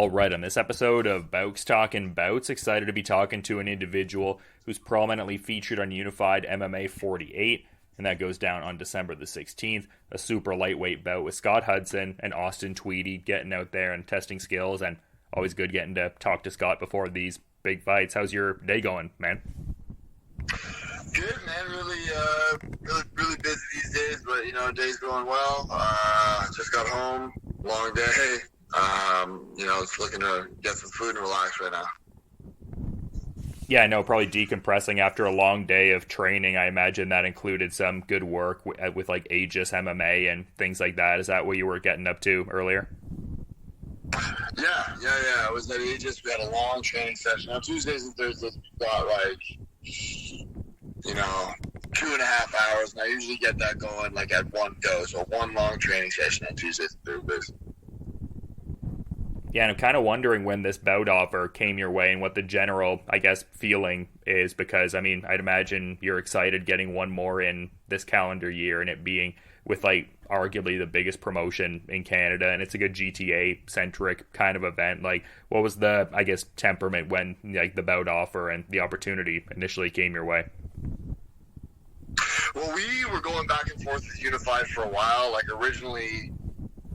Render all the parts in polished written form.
All right, on this episode of Bowks Talking Bouts, excited to be talking to an individual who's prominently featured on Unified MMA 48, and that goes down on December the 16th, a super lightweight bout with Scott Hudson and Austin Tweedy getting out there and testing skills, and always good getting to talk to Scott before these big fights. How's your day going, man? Good, man. Really busy these days, but day's going well. Just got home, long day. Just looking to get some food and relax right now. Yeah, I know, probably decompressing after a long day of training. I imagine that included some good work with like Aegis MMA and things like that. Is that what you were getting up to earlier? Yeah. I was at Aegis. We had a long training session. On Tuesdays and Thursdays, we got 2.5 hours, and I usually get that going like at one go. So one long training session on Tuesdays and Thursdays. Yeah, and I'm kind of wondering when this bout offer came your way and what the general, I guess, feeling is, because, I mean, I'd imagine you're excited getting one more in this calendar year and it being with, like, arguably the biggest promotion in Canada, and it's like a GTA-centric kind of event. Like, what was the, I guess, temperament when, like, the bout offer and the opportunity initially came your way? Well, we were going back and forth with Unified for a while. Like, originally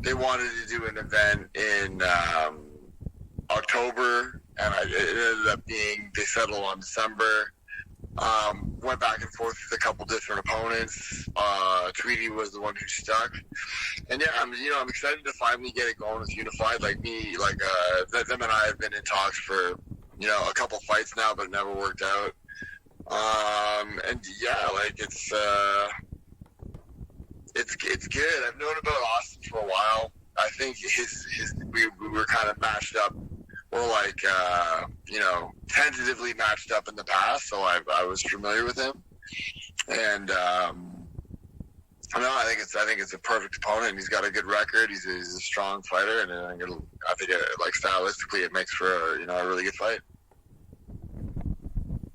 they wanted to do an event in October, and it ended up being, they settled on December. Went back and forth with a couple different opponents. Tweedy was the one who stuck. And yeah, I'm excited to finally get it going with Unified. Them and I have been in talks for, a couple fights now, but it never worked out. It's good. I've known about Austin for a while. I think we were kind of matched up. We're tentatively matched up in the past, so I was familiar with him. And I think it's a perfect opponent. He's got a good record. He's a strong fighter, and I think stylistically it makes for a really good fight.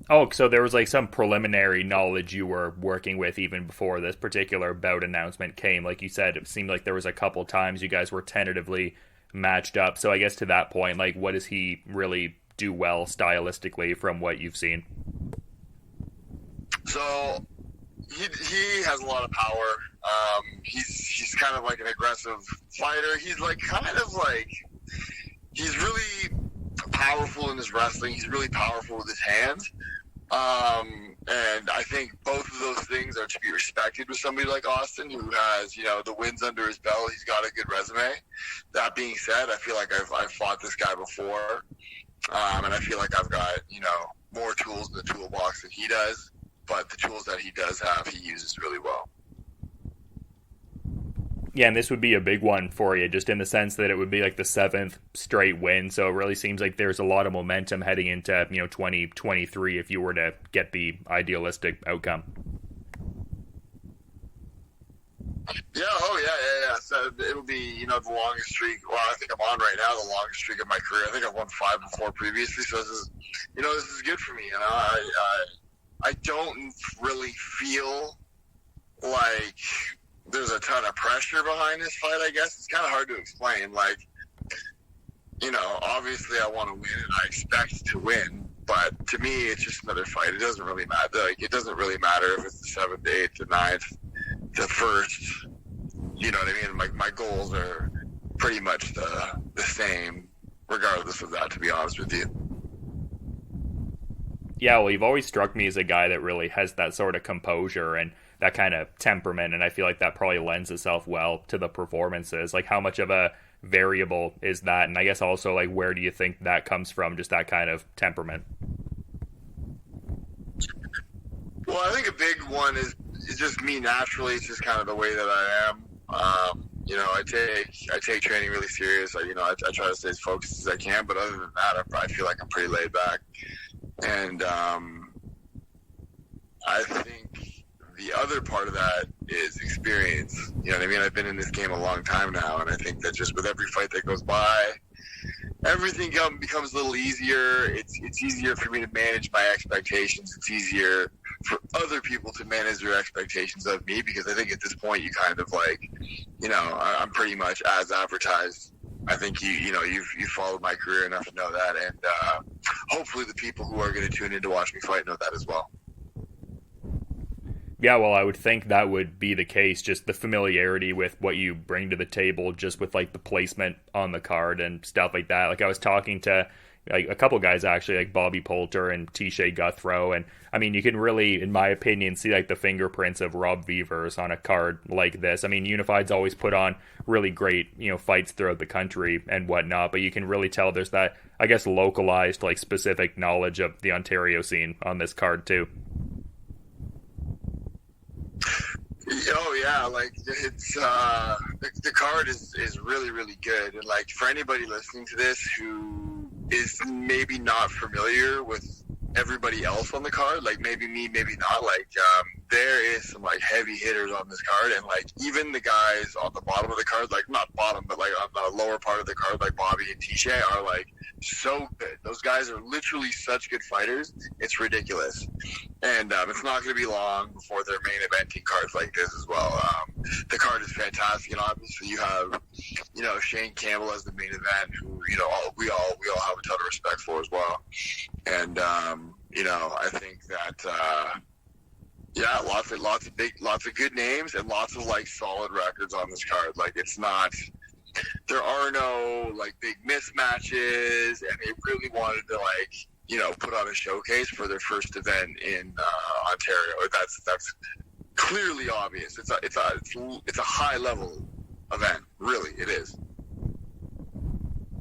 Oh, so there was like some preliminary knowledge you were working with even before this particular bout announcement came. Like you said, it seemed like there was a couple times you guys were tentatively matched up. So I guess to that point, like, what does he really do well stylistically from what you've seen? So he has a lot of power. He's kind of like an aggressive fighter. He's he's really powerful in his wrestling. He's really powerful with his hands. And I think both of those things are to be respected with somebody like Austin, who has, the wins under his belt. He's got a good resume. That being said, I feel like I've fought this guy before. And I feel like I've got, more tools in the toolbox than he does. But the tools that he does have, he uses really well. Yeah, and this would be a big one for you, just in the sense that it would be like the 7th straight win. So it really seems like there's a lot of momentum heading into 2023 if you were to get the idealistic outcome. Yeah, yeah. So it'll be the longest streak. Well, I think I'm on right now, the longest streak of my career. I think I've won 5 before previously. So this is good for me. I don't really feel like there's a ton of pressure behind this fight, I guess. It's kind of hard to explain. Obviously I want to win and I expect to win, but to me, it's just another fight. It doesn't really matter. It doesn't really matter if it's the 7th, the 8th, the 9th, the 1st. You know what I mean? My goals are pretty much the same, regardless of that, to be honest with you. Yeah, well, you've always struck me as a guy that really has that sort of composure and that kind of temperament, and I feel like that probably lends itself well to the performances. Like, how much of a variable is that? And I guess also, like, where do you think that comes from, just that kind of temperament? Well, I think a big one is just me naturally. It's just kind of the way that I am. I take training really serious. I try to stay as focused as I can, but other than that, I feel like I'm pretty laid back. And I think the other part of that is experience. You know what I mean? I've been in this game a long time now, and I think that just with every fight that goes by, everything becomes a little easier. It's easier for me to manage my expectations. It's easier for other people to manage their expectations of me, because I think at this point you kind of I'm pretty much as advertised I think you've followed my career enough to know that, and hopefully the people who are going to tune in to watch me fight know that as well. Yeah, well, I would think that would be the case, just the familiarity with what you bring to the table, just with like the placement on the card and stuff like that. Like I was talking to like a couple guys actually, like Bobby Poulter and T-Shay Guthrow, and I mean, you can really, in my opinion, see like the fingerprints of Rob Vevers on a card like this. I mean, Unified's always put on really great, fights throughout the country and whatnot, but you can really tell there's that, I guess, localized, like specific knowledge of the Ontario scene on this card too. Oh yeah, like it's the card is really really good, and like for anybody listening to this who is maybe not familiar with everybody else on the card, like maybe me, maybe not, like there is some like heavy hitters on this card, and like even the guys on the bottom of the card, like not bottom but like on the lower part of the card, like Bobby and T-Shay are like so good. Those guys are literally such good fighters, it's ridiculous. And it's not going to be long before they're main eventing cards like this as well. The card is fantastic, and obviously you have, Shane Campbell as the main event, who we all have a ton of respect for as well. And I think that lots of good names and lots of like solid records on this card. Like it's not. There are no like big mismatches, and they really wanted to put on a showcase for their first event in Ontario. That's clearly obvious. It's a high level event. Really, it is.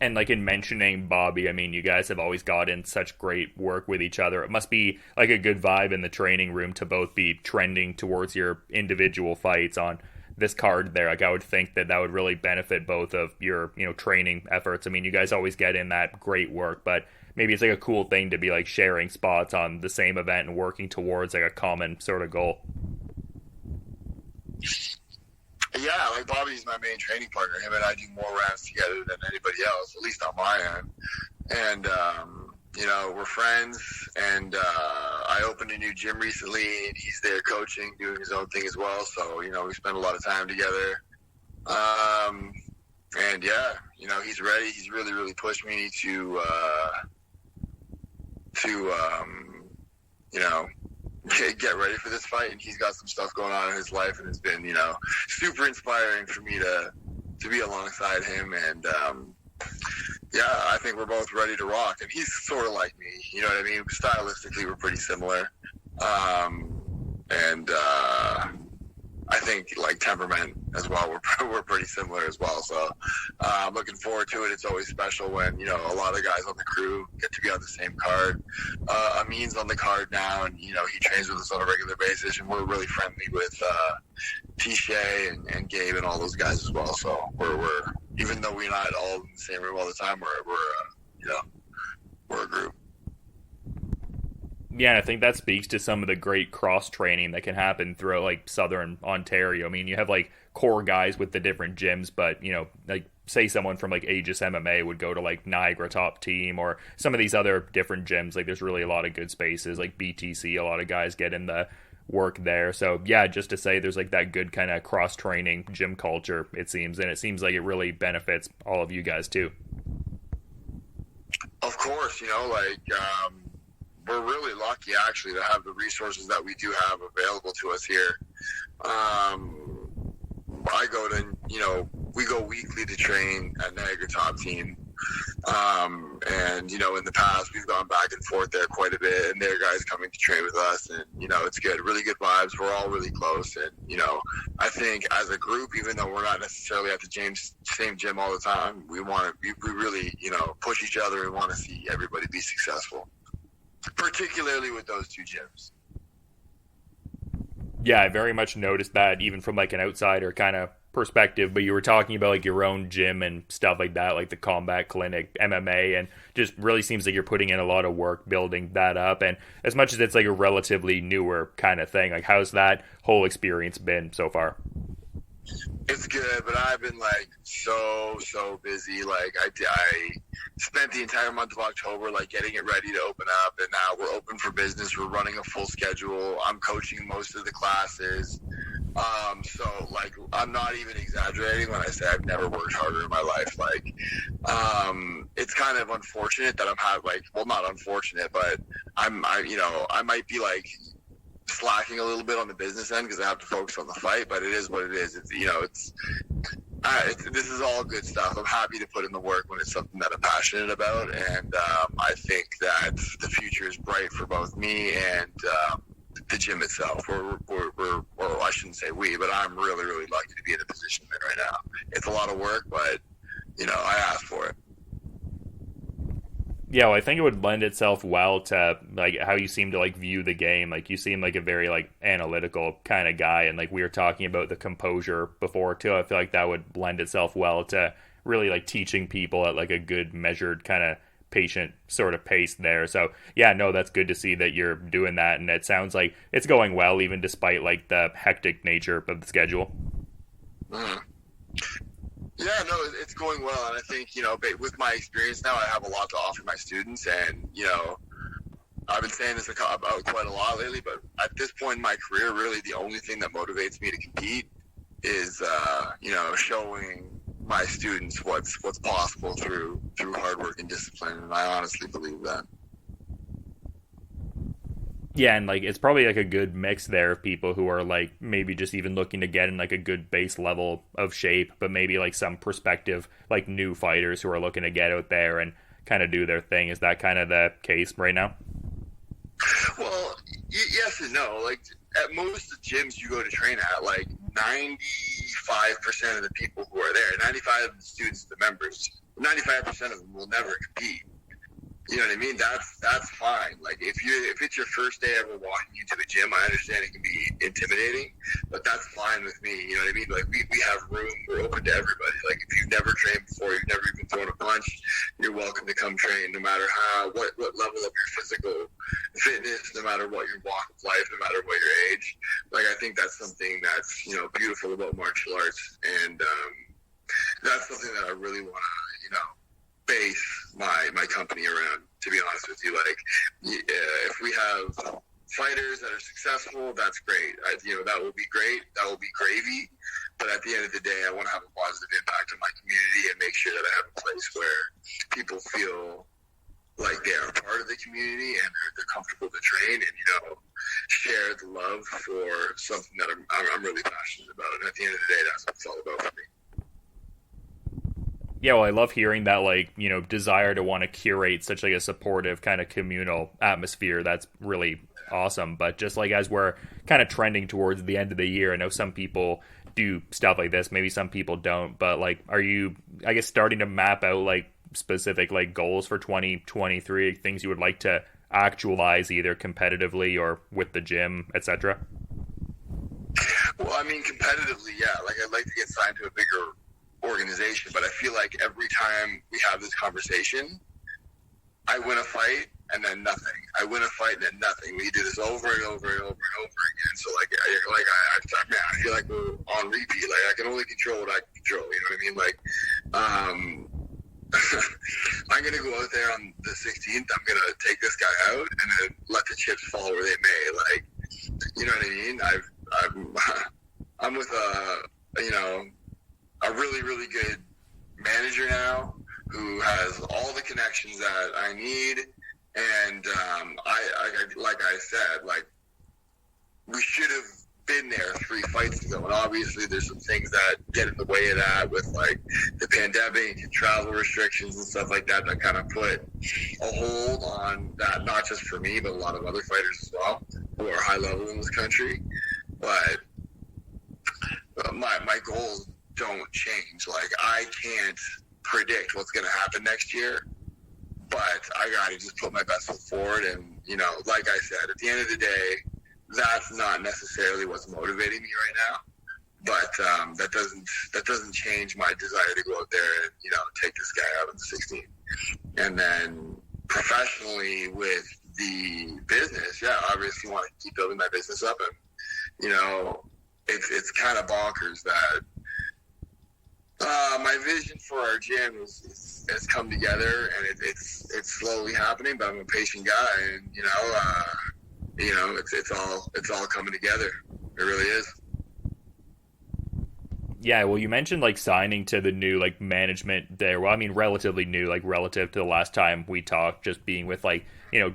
And like in mentioning Bobby, I mean, you guys have always gotten such great work with each other. It must be like a good vibe in the training room to both be trending towards your individual fights on this card there. Like I would think that would really benefit both of your, training efforts. I mean, you guys always get in that great work, but maybe it's like a cool thing to be like sharing spots on the same event and working towards like a common sort of goal. Yeah, like Bobby's my main training partner. Him and I do more rounds together than anybody else, at least on my end. And, we're friends, and I opened a new gym recently, and he's there coaching, doing his own thing as well. So, we spend a lot of time together. And yeah, he's ready. He's really, really pushed me to get ready for this fight, and he's got some stuff going on in his life, and it's been, super inspiring for me to be alongside him. And I think we're both ready to rock, and he's sort of like me, you know what I mean? Stylistically, we're pretty similar. I think like temperament as well, we're pretty similar as well. So I'm looking forward to it. It's always special when, a lot of guys on the crew get to be on the same card. Amin's on the card now, and, he trains with us on a regular basis, and we're really friendly with T-Shay and Gabe and all those guys as well. So we're even though we're not all in the same room all the time, we're a group. Yeah, I think that speaks to some of the great cross-training that can happen throughout, like, Southern Ontario. I mean, you have, like, core guys with the different gyms, but, like, say someone from, like, Aegis MMA would go to, like, Niagara Top Team or some of these other different gyms. Like, there's really a lot of good spaces. Like, BTC, a lot of guys get in the work there. So, yeah, just to say there's, like, that good kind of cross-training gym culture, it seems. And it seems like it really benefits all of you guys, too. Of course, we're really lucky actually to have the resources that we do have available to us here. We go weekly to train at Niagara Top Team. In the past we've gone back and forth there quite a bit, and there are guys coming to train with us, and, it's good, really good vibes. We're all really close. And, I think as a group, even though we're not necessarily at the same gym all the time, we really, push each other and want to see everybody be successful. Particularly with those two gyms. Yeah, I very much noticed that even from like an outsider kind of perspective, but you were talking about like your own gym and stuff like that, like the Combat Clinic, MMA, and just really seems like you're putting in a lot of work building that up. And as much as it's like a relatively newer kind of thing, like how's that whole experience been so far? It's good, but I've been like so busy. Like I spent the entire month of October like getting it ready to open up, and now we're open for business. We're running a full schedule. I'm coaching most of the classes. So like, I'm not even exaggerating when I say I've never worked harder in my life. Like, it's kind of unfortunate that well, not unfortunate, but I might be like slacking a little bit on the business end because I have to focus on the fight, but it is what it is. This is all good stuff. I'm happy to put in the work when it's something that I'm passionate about, and I think that the future is bright for both me and the gym itself. Or I shouldn't say we, but I'm really, really lucky to be in a position I'm in right now. It's a lot of work, but I asked for it. Yeah, well, I think it would lend itself well to like how you seem to like view the game. Like you seem like a very like analytical kind of guy, and like we were talking about the composure before too. I feel like that would lend itself well to really like teaching people at like a good measured kind of patient sort of pace there. So yeah, no, that's good to see that you're doing that, and it sounds like it's going well even despite like the hectic nature of the schedule. Mm. Yeah, no, it's going well, and I think with my experience now, I have a lot to offer my students, and I've been saying this about quite a lot lately, but at this point in my career, really the only thing that motivates me to compete is showing my students what's possible through hard work and discipline, and I honestly believe that. Yeah, and like it's probably like a good mix there of people who are like maybe just even looking to get in like a good base level of shape, but maybe like some prospective like new fighters who are looking to get out there and kind of do their thing. Is that kind of the case right now? Well, yes and no. Like at most of the gyms you go to train at, like 95% of the people who are there, 95 of the students, the members, 95% of them will never compete. You know what I mean? That's fine. Like if it's your first day ever walking into the gym, I understand it can be intimidating, but that's fine with me. You know what I mean? Like we have room. We're open to everybody. Like if you've never trained before, you've never even thrown a punch, you're welcome to come train. No matter what level of your physical fitness, no matter what your walk of life, no matter what your age. Like I think that's something that's beautiful about martial arts, and that's something that I really want to base my company around, to be honest with you. Like if we have fighters that are successful, that's great. That will be great. That will be gravy. But at the end of the day, I want to have a positive impact on my community and make sure that I have a place where people feel like they are part of the community and they're comfortable to train and share the love for something that I'm really passionate about. And at the end of the day, that's what it's all about for me. Yeah, well, I love hearing that, like, desire to want to curate such like a supportive kind of communal atmosphere. That's really awesome. But just like as we're kind of trending towards the end of the year, I know some people do stuff like this, maybe some people don't. But like, are you, I guess, starting to map out like specific like goals for 2023, things you would like to actualize either competitively or with the gym, etc.? Well, I mean, competitively, yeah. Like I'd like to get signed to a bigger organization, but I feel like every time we have this conversation, I win a fight and then nothing. I win a fight and then nothing. We do this over and over and over and over again. So I feel like we're on repeat. Like I can only control what I can control. You know what I mean? Like, I'm gonna go out there on the 16th. I'm gonna take this guy out and then let the chips fall where they may. Like, you know what I mean? I'm with a really, really good manager now who has all the connections that I need. And like I said, like we should have been there 3 fights ago. And obviously there's some things that get in the way of that with like the pandemic and travel restrictions and stuff like that kind of put a hold on that, not just for me, but a lot of other fighters as well who are high level in this country. But my goals don't change. Like I can't predict what's going to happen next year, but I got to just put my best foot forward. And like I said, at the end of the day, that's not necessarily what's motivating me right now. But that doesn't change my desire to go out there and take this guy out on the 16th. And then professionally with the business, yeah, obviously want to keep building my business up. And it's kind of bonkers that my vision for our gym has come together, and it's slowly happening. But I'm a patient guy, and it's all coming together. It really is. Yeah, well, you mentioned like signing to the new like management there. Well, I mean, relatively new, like relative to the last time we talked, just being with like,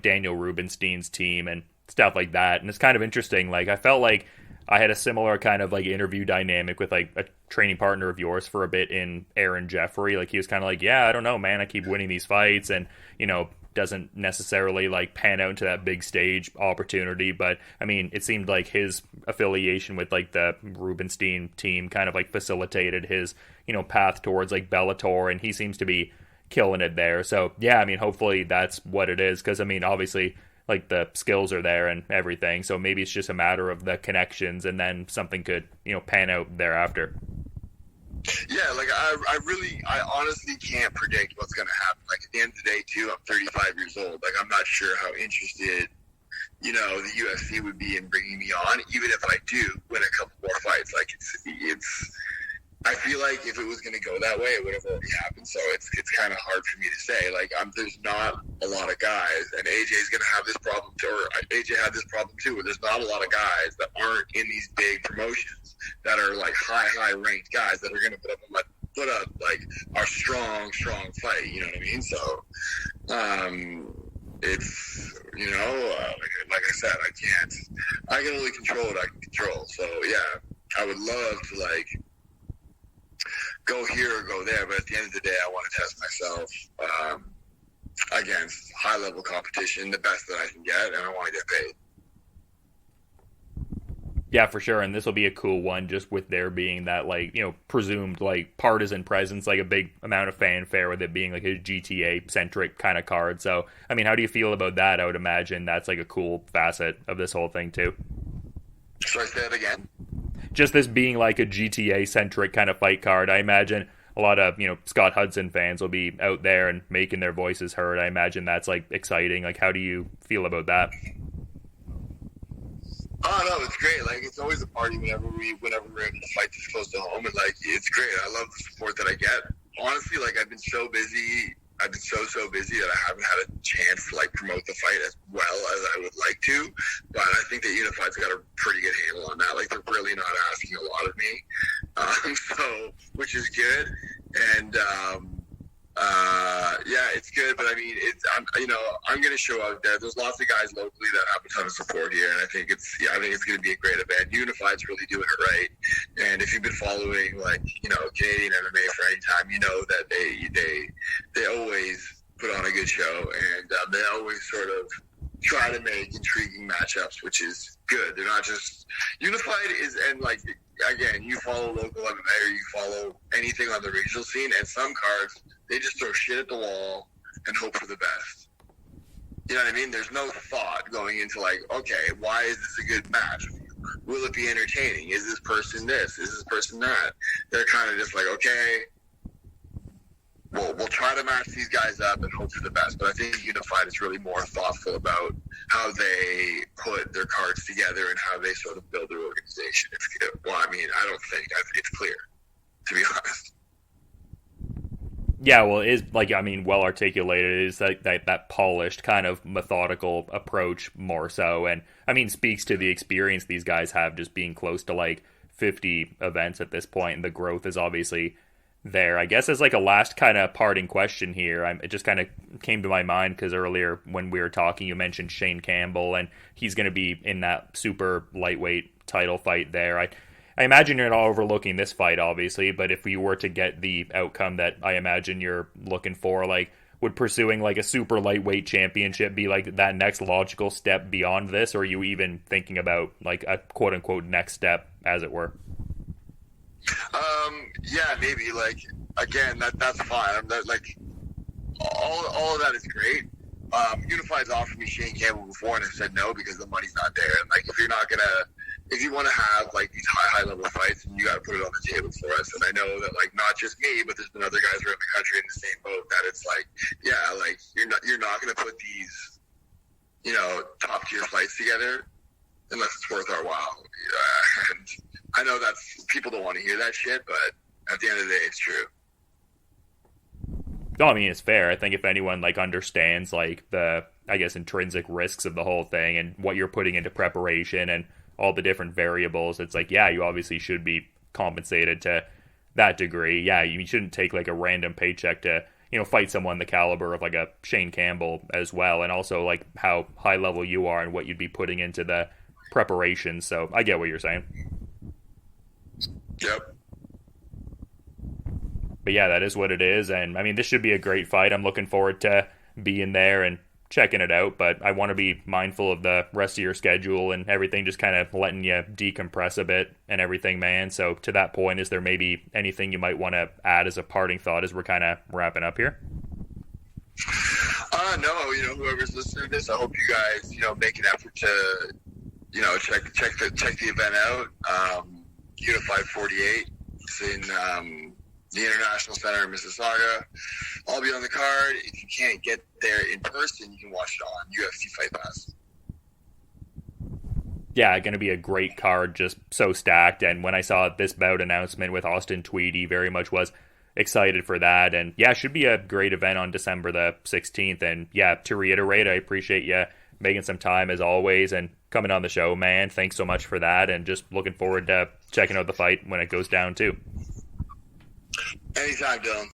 Daniel Rubenstein's team and stuff like that. And it's kind of interesting. Like, I felt like I had a similar kind of like interview dynamic with like a training partner of yours for a bit in Aaron Jeffrey. Like, he was kind of like, yeah, I don't know, man, I keep winning these fights and, doesn't necessarily like pan out into that big stage opportunity. But I mean, it seemed like his affiliation with like the Rubenstein team kind of like facilitated his, path towards like Bellator, and he seems to be killing it there. So yeah, I mean, hopefully that's what it is, because I mean, obviously like the skills are there and everything, so maybe it's just a matter of the connections, and then something could pan out thereafter. Yeah, like I honestly can't predict what's going to happen. Like, at the end of the day, too, I'm 35 years old. Like, I'm not sure how interested, the UFC would be in bringing me on, even if I do win a couple more fights. Like, it's I feel like if it was going to go that way, it would have already happened. So it's kind of hard for me to say. Like, there's not a lot of guys, and AJ's going to have this problem too, or AJ had this problem too, where there's not a lot of guys that aren't in these big promotions that are like high ranked guys that are going to put up like a strong fight. You know what I mean? So, it's like I said, I can only control what I can control. So yeah, I would love to like go here or go there, but at the end of the day, I want to test myself against high-level competition, the best that I can get, and I want to get paid. Yeah, for sure, and this will be a cool one, just with there being that, like, presumed, like, partisan presence, like a big amount of fanfare with it being, like, a GTA-centric kind of card. So, I mean, how do you feel about that? I would imagine that's, like, a cool facet of this whole thing, too. Sorry, say that again? Just this being like a GTA centric kind of fight card, I imagine a lot of Scott Hudson fans will be out there and making their voices heard. I imagine that's like exciting. Like, how do you feel about that? Oh no, it's great. Like, it's always a party whenever we're able to fight this close to home, and like, it's great. I love the support that I get. Honestly, like, I've been so busy that I haven't had a chance to like promote the fight as well as I would like to. But I think that Unified's got a pretty good handle on that. Like, they're really not asking a lot of me, so which is good. And yeah, it's good. But I mean, I'm going to show out there. There's lots of guys locally that have a ton of support here, and I think it's going to be a great event. Unified's really doing it right. And if you've been following like Canadian MMA for any time, you know that they always put on a good show, and they always sort of try to make intriguing matchups, which is good. They're not just Unified is, and like, again, you follow local MMA or you follow anything on the regional scene, and some cards they just throw shit at the wall and hope for the best. You know what I mean? There's no thought going into like, okay, why is this a good match? Will it be entertaining? Is this person this? Is this person that? They're kind of just like, okay, we'll try to match these guys up and hope for the best. But I think Unified is really more thoughtful about how they put their cards together and how they sort of build their organization. Well, I mean, I don't think it's clear, to be honest. Yeah, well, it is, like, I mean, well articulated. It is that polished kind of methodical approach more so. And, I mean, speaks to the experience these guys have just being close to, like, 50 events at this point. And the growth is obviously there. I guess as, like, a last kind of parting question here, it just kind of came to my mind because earlier when we were talking, you mentioned Shane Campbell, and he's going to be in that super lightweight title fight there. I imagine you're not overlooking this fight, obviously, but if you were to get the outcome that I imagine you're looking for, like, would pursuing, like, a super lightweight championship be, like, that next logical step beyond this, or are you even thinking about, like, a quote-unquote next step, as it were? Yeah, maybe, like, again, that's fine. Like, all of that is great. Unified's offered me Shane Campbell before, and I said no because the money's not there. And, like, if you want to have like these high level fights, you got to put it on the table for us. And I know that, like, not just me, but there's been other guys around the country in the same boat that it's like, yeah, like, you're not going to put these, top tier fights together unless it's worth our while. And I know that's, people don't want to hear that shit, but at the end of the day, it's true. No, I mean, it's fair. I think if anyone, like, understands, like, the, I guess, intrinsic risks of the whole thing and what you're putting into preparation and all the different variables, it's like, yeah, you obviously should be compensated to that degree, yeah, you shouldn't take like a random paycheck to, fight someone the caliber of like a Shane Campbell as well, and also like how high level you are and what you'd be putting into the preparation. So I get what you're saying. Yep. But yeah, that is what it is. And I mean, this should be a great fight. I'm looking forward to being there and checking it out. But I want to be mindful of the rest of your schedule and everything, just kind of letting you decompress a bit and everything, man. So to that point, is there maybe anything you might want to add as a parting thought as we're kind of wrapping up here? No, whoever's listening to this, I hope you guys, make an effort to, check the event out. Unified 48. It's in the International Center in Mississauga. I'll be on the card. If you can't get there in person, you can watch it on UFC Fight Pass. Yeah, going to be a great card, just so stacked. And when I saw this bout announcement with Austin Tweedy, very much was excited for that. And yeah, should be a great event on December the 16th. And yeah, to reiterate, I appreciate you making some time as always and coming on the show, man. Thanks so much for that. And just looking forward to checking out the fight when it goes down too. Anytime, Dylan.